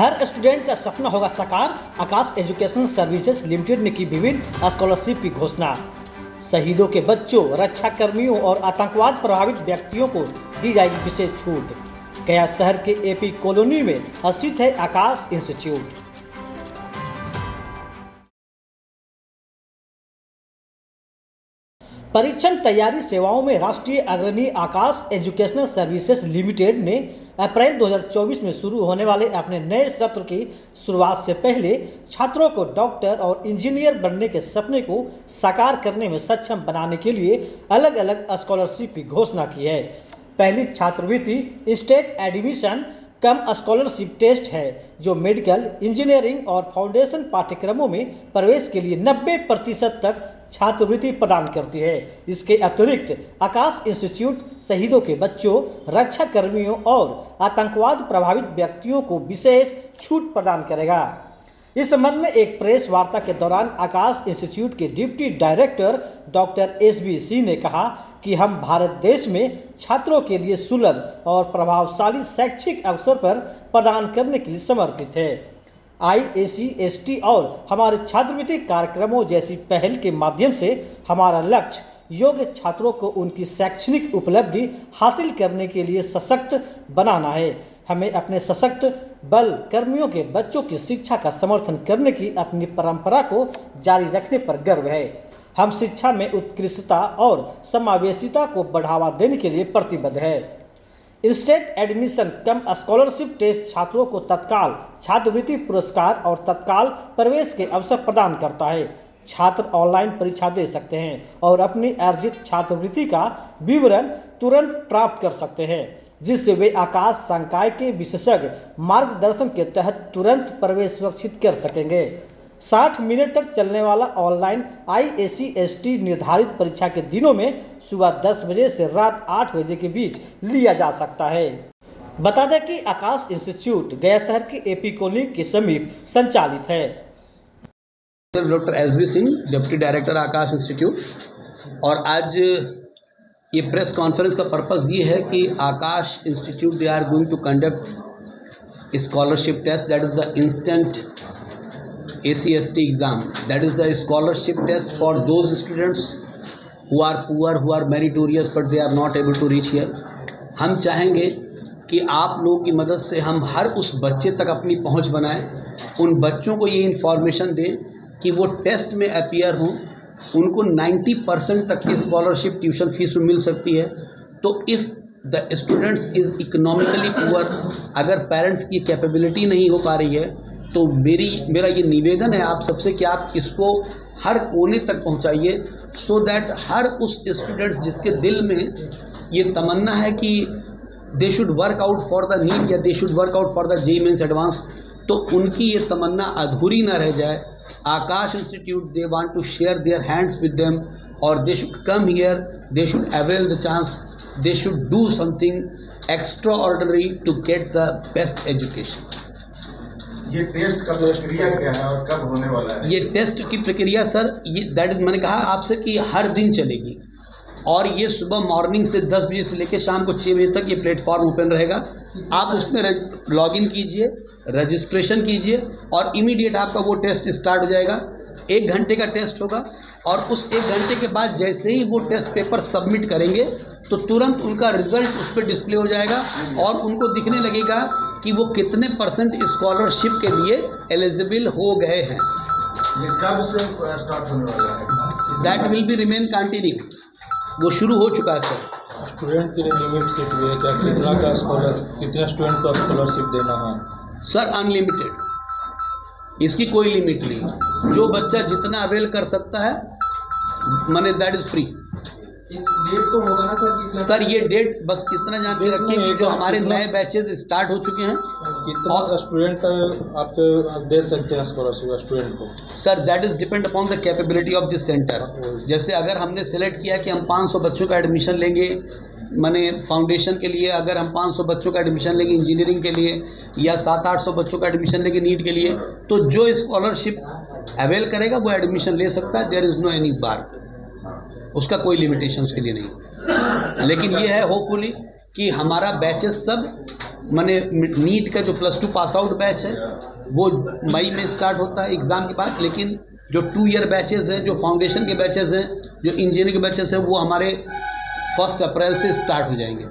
हर student का सपना होगा साकार। आकाश एजुकेशनल सर्विसेज लिमिटेड ने की विभिन्न स्कॉलरशिप की घोषणा। शहीदों के बच्चों, रक्षा कर्मियों और आतंकवाद प्रभावित व्यक्तियों को दी जाएगी विशेष छूट। गया शहर के एपी कॉलोनी में स्थित है आकाश इंस्टीट्यूट। परीक्षण तैयारी सेवाओं में राष्ट्रीय अग्रणी आकाश एजुकेशनल सर्विसेज लिमिटेड ने अप्रैल 2024 में शुरू होने वाले अपने नए सत्र की शुरुआत से पहले छात्रों को डॉक्टर और इंजीनियर बनने के सपने को साकार करने में सक्षम बनाने के लिए अलग अलग स्कॉलरशिप की घोषणा की है। पहली छात्रवृत्ति state admission cum scholarship test है, जो मेडिकल, इंजीनियरिंग और फाउंडेशन पाठ्यक्रमों में प्रवेश के लिए 90% तक छात्रवृत्ति प्रदान करती है। इसके अतिरिक्त आकाश इंस्टीट्यूट शहीदों के बच्चों, रक्षा कर्मियों और आतंकवाद प्रभावित व्यक्तियों को विशेष छूट प्रदान करेगा। इस संबंध में एक प्रेस वार्ता के दौरान आकाश इंस्टीट्यूट के deputy director doctor SB Singh ने कहा कि हम भारत देश में छात्रों के लिए सुलभ और प्रभावशाली शैक्षिक अवसर पर प्रदान करने के लिए समर्पित है। IACST और हमारे छात्रवृत्ति कार्यक्रमों जैसी पहल के माध्यम से हमारा लक्ष्य योग्य छात्रों को उनकी शैक्षणिक उपलब्धि हासिल करने के लिए सशक्त बनाना है। हमें अपने सशक्त बल कर्मियों के बच्चों की शिक्षा का समर्थन करने की अपनी परंपरा को जारी रखने पर गर्व है। हम शिक्षा में उत्कृष्टता और समावेशिता को बढ़ावा देने के लिए प्रतिबद्ध है। State admission cum scholarship test छात्रों को तत्काल छात्रवृत्ति पुरस्कार और तत्काल प्रवेश के अवसर प्रदान करता है। छात्र ऑनलाइन परीक्षा दे सकते हैं और अपनी अर्जित छात्रवृत्ति का विवरण तुरंत प्राप्त कर सकते हैं, जिससे वे आकाश संकाय के विशेषज्ञ मार्गदर्शन के तहत तुरंत प्रवेश सुरक्षित कर सकेंगे। 60 मिनट तक चलने वाला ऑनलाइन IACST निर्धारित परीक्षा के दिनों में सुबह 10 बजे से रात 8 बजे के बीच लिया जा सकता है। बता दें कि आकाश इंस्टीट्यूट गया शहर के एपी कॉलोनी के समीप संचालित है। Sir doctor SB Singh, deputy director Aakash institute. और आज ये प्रेस कॉन्फ्रेंस का पर्पज़ ये है कि Aakash institute they are going to conduct scholarship test, that is the instant ACST exam, that is the scholarship test for those students who are poor, who are meritorious but they are not able to reach here. हम चाहेंगे कि आप लोगों की मदद से हम हर उस बच्चे तक अपनी पहुंच बनाएं, उन बच्चों को ये इन्फॉर्मेशन दें कि वो टेस्ट में अपीयर हों। उनको 90% तक की स्कॉलरशिप ट्यूशन फीस में मिल सकती है। तो if the students is economically poor, अगर पेरेंट्स की कैपेबिलिटी नहीं हो पा रही है, तो मेरा ये निवेदन है आप सबसे कि आप इसको हर कोने तक पहुंचाइए, सो दैट हर उस स्टूडेंट्स जिसके दिल में ये तमन्ना है कि they should work out for the NEET या they should work out for the JEE mains advance, तो उनकी ये तमन्ना अधूरी ना रह जाए। Akash Institute, they want to share their hands with them, or they should come here, they should avail the chance, they should do something extraordinary to get the best education. ये test का प्रक्रिया क्या है और कब होने वाला है? ये टेस्ट की प्रक्रिया सर, ये दैट इज, मैंने कहा आपसे कि हर दिन चलेगी, और ये सुबह मॉर्निंग से 10 बजे से लेकर शाम को 6 बजे तक ये प्लेटफॉर्म ओपन रहेगा। आप उसमें लॉगिन कीजिए, रजिस्ट्रेशन कीजिए और इमीडिएट आपका वो टेस्ट स्टार्ट हो जाएगा। 1 घंटे का टेस्ट होगा, और उस 1 घंटे के बाद जैसे ही वो टेस्ट पेपर सबमिट करेंगे तो तुरंत उनका रिजल्ट उस पर डिस्प्ले हो जाएगा और उनको दिखने लगेगा कि वो कितने % स्कॉलरशिप के लिए एलिजिबल हो गए हैं। ये कब से स्टार्ट होने वाला है? That will be remain continue, वो शुरू हो चुका है सर। स्टूडेंट के लिए लिमिट सीट भी है क्या? कितना स्टूडेंट को स्कॉलरशिप देना है? सर अनलिमिटेड, इसकी कोई लिमिट नहीं। जो बच्चा जितना अवेल कर सकता है, माने दैट इज़ फ्री। डेट तो होगा ना सर ये डेट बस इतना जान के रखिए कि जो हमारे नए बैचेज स्टार्ट हो चुके हैं, कितना स्टूडेंट आप दे सकते हैं स्कॉलरशिप स्टूडेंट को? Sir that is depend upon the capability of this centre. जैसे अगर हमने सेलेक्ट किया कि हम 500 बच्चों का एडमिशन लेंगे, माने फाउंडेशन के लिए अगर हम 500 बच्चों का एडमिशन लेंगे इंजीनियरिंग के लिए, या 700-800 बच्चों का एडमिशन लेंगे नीट के लिए, तो जो स्कॉलरशिप अवेल करेगा वो एडमिशन ले सकता है। देयर इज़ नो एनी बार, उसका कोई लिमिटेशन उसके लिए नहीं। लेकिन ये है होपफुली कि हमारा बैचेस सब माने नीट का जो +2 पास आउट बैच है वो मई में स्टार्ट होता है एग्ज़ाम के बाद, लेकिन जो 2 ईयर बैचेस हैं, जो फाउंडेशन के बैचेस हैं, जो इंजीनियरिंग के बैचेस हैं, वो हमारे 1 अप्रैल से स्टार्ट हो जाएंगे।